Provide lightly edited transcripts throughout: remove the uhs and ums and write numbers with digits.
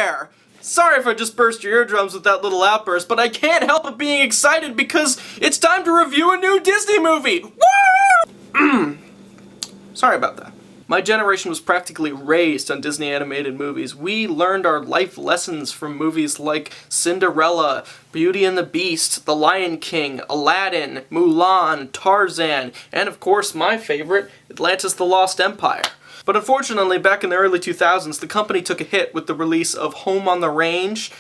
there! Sorry if I just burst your eardrums with that little outburst, but I can't help but being excited because it's time to review a new Disney movie! Woo! Sorry about that. My generation was practically raised on Disney animated movies. We learned our life lessons from movies like Cinderella, Beauty and the Beast, The Lion King, Aladdin, Mulan, Tarzan, and of course my favorite, Atlantis the Lost Empire. But unfortunately, back in the early 2000s, the company took a hit with the release of Home on the Range.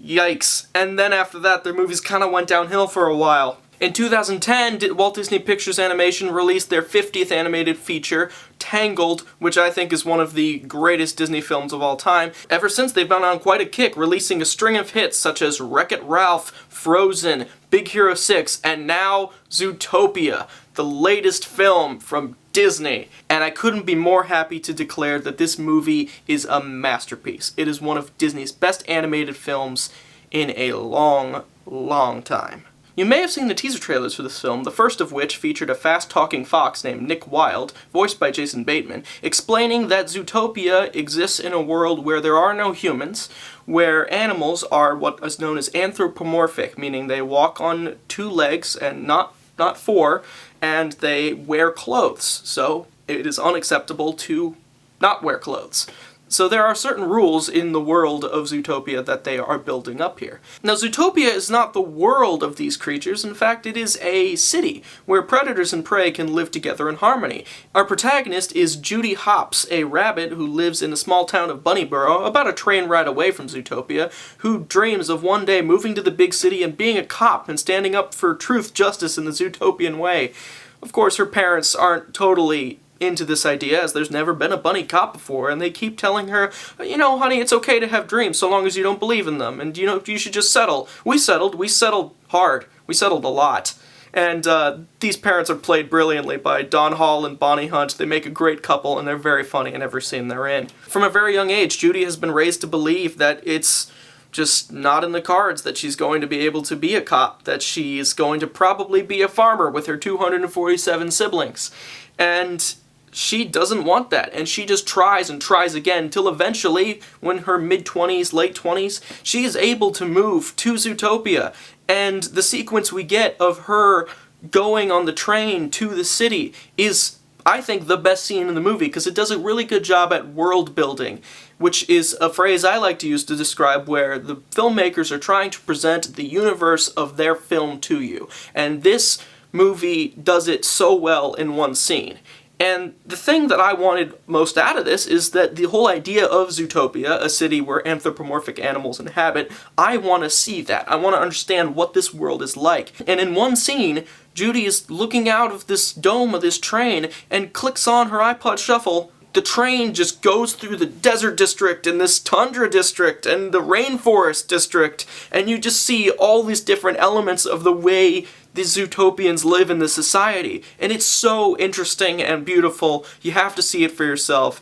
Yikes. And then after that, their movies kind of went downhill for a while. In 2010, Walt Disney Pictures Animation released their 50th animated feature, Tangled, which I think is one of the greatest Disney films of all time. Ever since, they've been on quite a kick, releasing a string of hits such as Wreck-It Ralph, Frozen, Big Hero 6, and now Zootopia, the latest film from Disney. And I couldn't be more happy to declare that this movie is a masterpiece. It is one of Disney's best animated films in a long, long time. You may have seen the teaser trailers for this film, the first of which featured a fast-talking fox named Nick Wilde, voiced by Jason Bateman, explaining that Zootopia exists in a world where there are no humans, where animals are what is known as anthropomorphic, meaning they walk on two legs and not four, and they wear clothes, so it is unacceptable to not wear clothes. So there are certain rules in the world of Zootopia that they are building up here. Now, Zootopia is not the world of these creatures. In fact, it is a city where predators and prey can live together in harmony. Our protagonist is Judy Hopps, a rabbit who lives in a small town of Bunnyborough, about a train ride away from Zootopia, who dreams of one day moving to the big city and being a cop and standing up for truth, justice in the Zootopian way. Of course, her parents aren't totally into this idea, as there's never been a bunny cop before, and they keep telling her, you know, honey, it's okay to have dreams so long as you don't believe in them, and you know, you should just settle. We settled hard. We settled a lot. And these parents are played brilliantly by Don Hall and Bonnie Hunt. They make a great couple, and they're very funny in every scene they're in. From a very young age, Judy has been raised to believe that it's just not in the cards that she's going to be able to be a cop, that she's going to probably be a farmer with her 247 siblings. And she doesn't want that, and she just tries and tries again, till eventually, when her mid-20s, late 20s, she is able to move to Zootopia. And the sequence we get of her going on the train to the city is, I think, the best scene in the movie, because it does a really good job at world building, which is a phrase I like to use to describe where the filmmakers are trying to present the universe of their film to you. And this movie does it so well in one scene. And the thing that I wanted most out of this is that the whole idea of Zootopia, a city where anthropomorphic animals inhabit, I want to see that. I want to understand what this world is like. And in one scene, Judy is looking out of this dome of this train and clicks on her iPod Shuffle. The train just goes through the desert district and this tundra district and the rainforest district, and you just see all these different elements of the way the Zootopians live in this society. And it's so interesting and beautiful. You have to see it for yourself.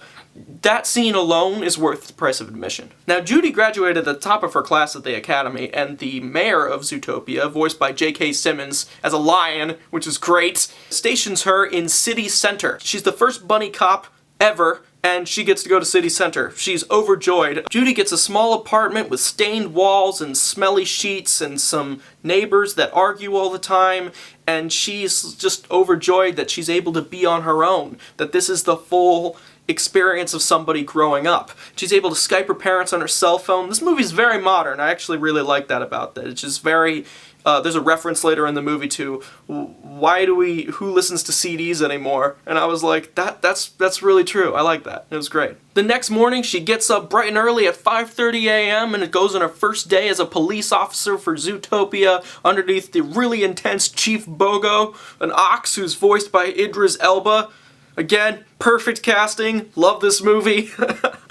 That scene alone is worth the price of admission. Now, Judy graduated at the top of her class at the Academy, and the mayor of Zootopia, voiced by J.K. Simmons as a lion, which is great, stations her in City Center. She's the first bunny cop ever, and she gets to go to City Center. She's overjoyed. Judy gets a small apartment with stained walls and smelly sheets and some neighbors that argue all the time, and she's just overjoyed that she's able to be on her own, that this is the full experience of somebody growing up. She's able to Skype her parents on her cell phone. This movie's very modern. I actually really like that about that. It's just very... there's a reference later in the movie to who listens to CDs anymore? And I was like, that's really true. I like that. It was great. The next morning, she gets up bright and early at 5:30 a.m. and it goes on her first day as a police officer for Zootopia underneath the really intense Chief Bogo, an ox who's voiced by Idris Elba. Again, perfect casting. Love this movie.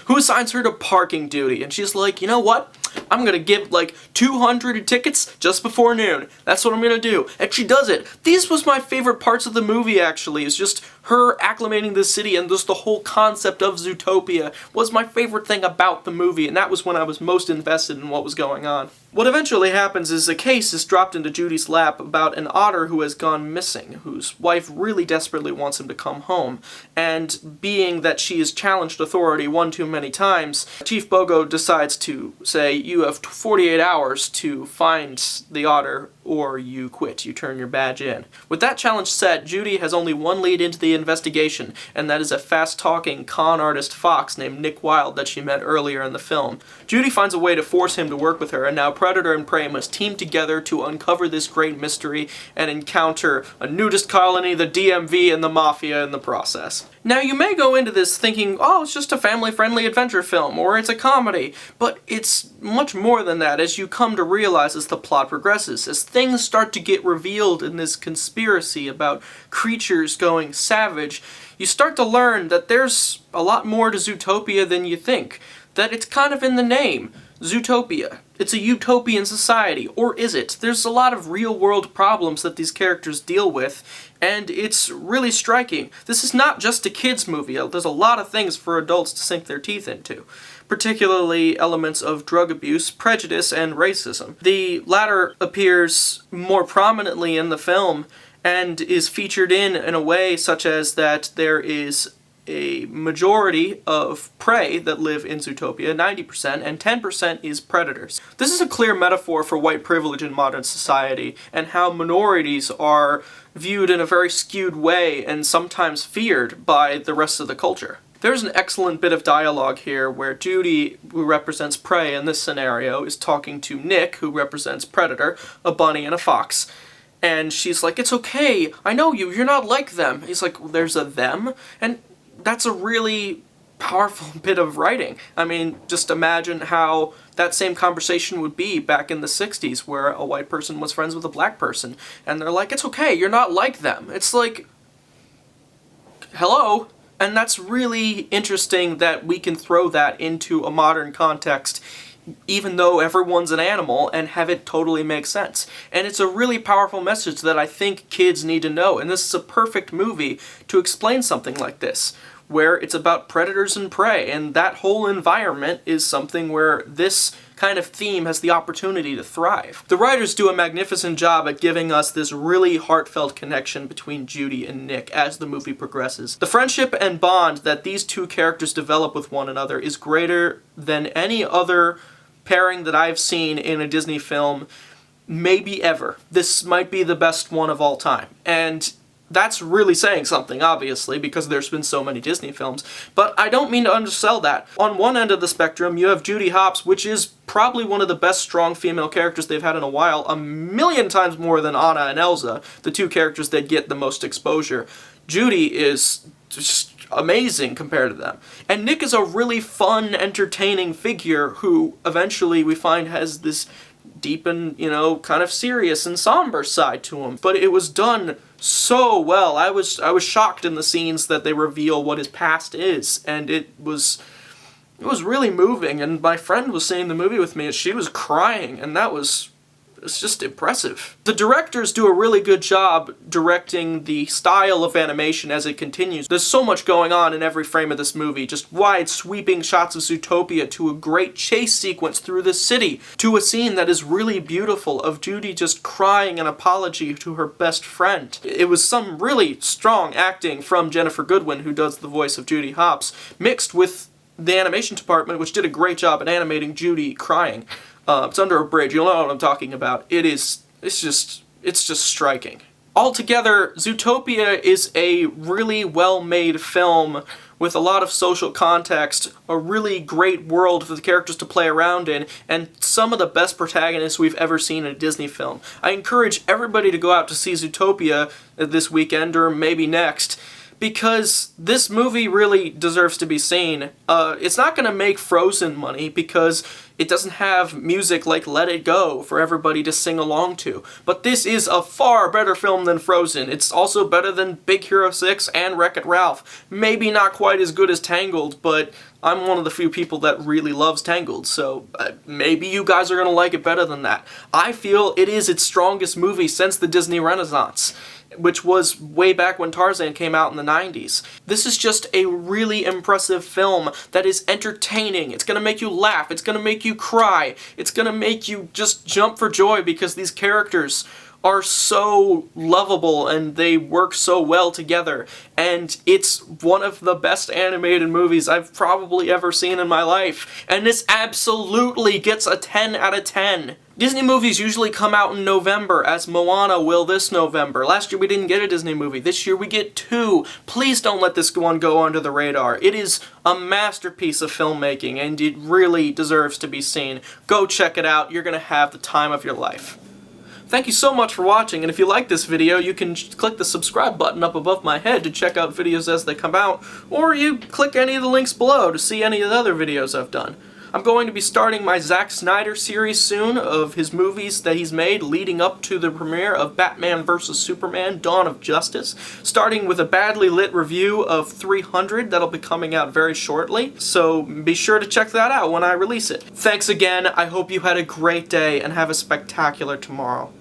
Who assigns her to parking duty? And she's like, you know what? I'm gonna give like 200 tickets just before noon. That's what I'm gonna do. And she does it. These was my favorite parts of the movie, actually, is just her acclimating the city, and just the whole concept of Zootopia was my favorite thing about the movie, and that was when I was most invested in what was going on. What eventually happens is a case is dropped into Judy's lap about an otter who has gone missing, whose wife really desperately wants him to come home, and being that she has challenged authority one too many times, Chief Bogo decides to say, you have 48 hours to find the otter, or you quit, you turn your badge in. With that challenge set, Judy has only one lead into the investigation, and that is a fast-talking con artist fox named Nick Wilde that she met earlier in the film. Judy finds a way to force him to work with her, and now Predator and Prey must team together to uncover this great mystery and encounter a nudist colony, the DMV, and the Mafia in the process. Now, you may go into this thinking, oh, it's just a family-friendly adventure film, or it's a comedy, but it's much more than that, as you come to realize as the plot progresses, as things start to get revealed in this conspiracy about creatures going savage. You start to learn that there's a lot more to Zootopia than you think, that it's kind of in the name. Zootopia. It's a utopian society, or is it? There's a lot of real-world problems that these characters deal with, and it's really striking. This is not just a kids' movie. There's a lot of things for adults to sink their teeth into, particularly elements of drug abuse, prejudice, and racism. The latter appears more prominently in the film and is featured in a way such as that there is a majority of prey that live in Zootopia, 90%, and 10% is predators. This is a clear metaphor for white privilege in modern society, and how minorities are viewed in a very skewed way and sometimes feared by the rest of the culture. There's an excellent bit of dialogue here where Judy, who represents Prey in this scenario, is talking to Nick, who represents Predator, a bunny and a fox. And she's like, it's okay, I know you, you're not like them. He's like, there's a them? And that's a really powerful bit of writing. I mean, just imagine how that same conversation would be back in the 60s, where a white person was friends with a black person, and they're like, it's okay, you're not like them. It's like, hello? And that's really interesting that we can throw that into a modern context, even though everyone's an animal, and have it totally make sense. And it's a really powerful message that I think kids need to know, and this is a perfect movie to explain something like this, where it's about predators and prey, and that whole environment is something where this kind of theme has the opportunity to thrive. The writers do a magnificent job at giving us this really heartfelt connection between Judy and Nick as the movie progresses. The friendship and bond that these two characters develop with one another is greater than any other pairing that I've seen in a Disney film, maybe ever. This might be the best one of all time. And that's really saying something, obviously, because there's been so many Disney films, but I don't mean to undersell that. On one end of the spectrum, you have Judy Hopps, which is probably one of the best strong female characters they've had in a while, a million times more than Anna and Elsa, the two characters that get the most exposure. Judy is just amazing compared to them. And Nick is a really fun, entertaining figure who eventually we find has this deep and, kind of serious and somber side to him. But it was done so well. I was shocked in the scenes that they reveal what his past is, and it was really moving. And my friend was seeing the movie with me, and she was crying, and it's just impressive. The directors do a really good job directing the style of animation as it continues. There's so much going on in every frame of this movie, just wide sweeping shots of Zootopia, to a great chase sequence through the city, to a scene that is really beautiful of Judy just crying an apology to her best friend. It was some really strong acting from Jennifer Goodwin, who does the voice of Judy Hopps, mixed with the animation department, which did a great job at animating Judy crying. It's under a bridge. You'll know what I'm talking about. It's just striking. Altogether, Zootopia is a really well-made film with a lot of social context, a really great world for the characters to play around in, and some of the best protagonists we've ever seen in a Disney film. I encourage everybody to go out to see Zootopia this weekend, or maybe next, because this movie really deserves to be seen. It's not going to make Frozen money because it doesn't have music like Let It Go for everybody to sing along to. But this is a far better film than Frozen. It's also better than Big Hero 6 and Wreck-It Ralph. Maybe not quite as good as Tangled, but I'm one of the few people that really loves Tangled, so maybe you guys are going to like it better than that. I feel it is its strongest movie since the Disney Renaissance, which was way back when Tarzan came out in the 90s. This is just a really impressive film that is entertaining. It's gonna make you laugh. It's gonna make you cry. It's gonna make you just jump for joy because these characters are so lovable and they work so well together. And it's one of the best animated movies I've probably ever seen in my life. And this absolutely gets a 10 out of 10. Disney movies usually come out in November, as Moana will this November. Last year we didn't get a Disney movie. This year we get 2. Please don't let this one go under the radar. It is a masterpiece of filmmaking, and it really deserves to be seen. Go check it out. You're gonna have the time of your life. Thank you so much for watching, and if you like this video, you can click the subscribe button up above my head to check out videos as they come out, or you click any of the links below to see any of the other videos I've done. I'm going to be starting my Zack Snyder series soon of his movies that he's made leading up to the premiere of Batman vs. Superman: Dawn of Justice, starting with a badly lit review of 300 that'll be coming out very shortly, so be sure to check that out when I release it. Thanks again, I hope you had a great day and have a spectacular tomorrow.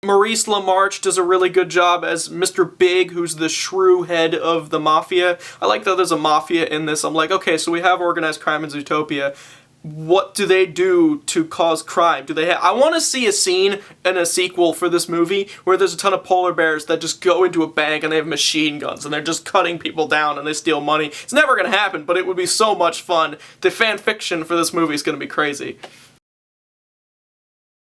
Maurice LaMarche does a really good job as Mr. Big, who's the shrew head of the mafia. I like that there's a mafia in this. I'm like, okay, so we have organized crime in Zootopia. What do they do to cause crime? Do they I want to see a scene in a sequel for this movie where there's a ton of polar bears that just go into a bank and they have machine guns and they're just cutting people down and they steal money. It's never going to happen, but it would be so much fun. The fan fiction for this movie is going to be crazy.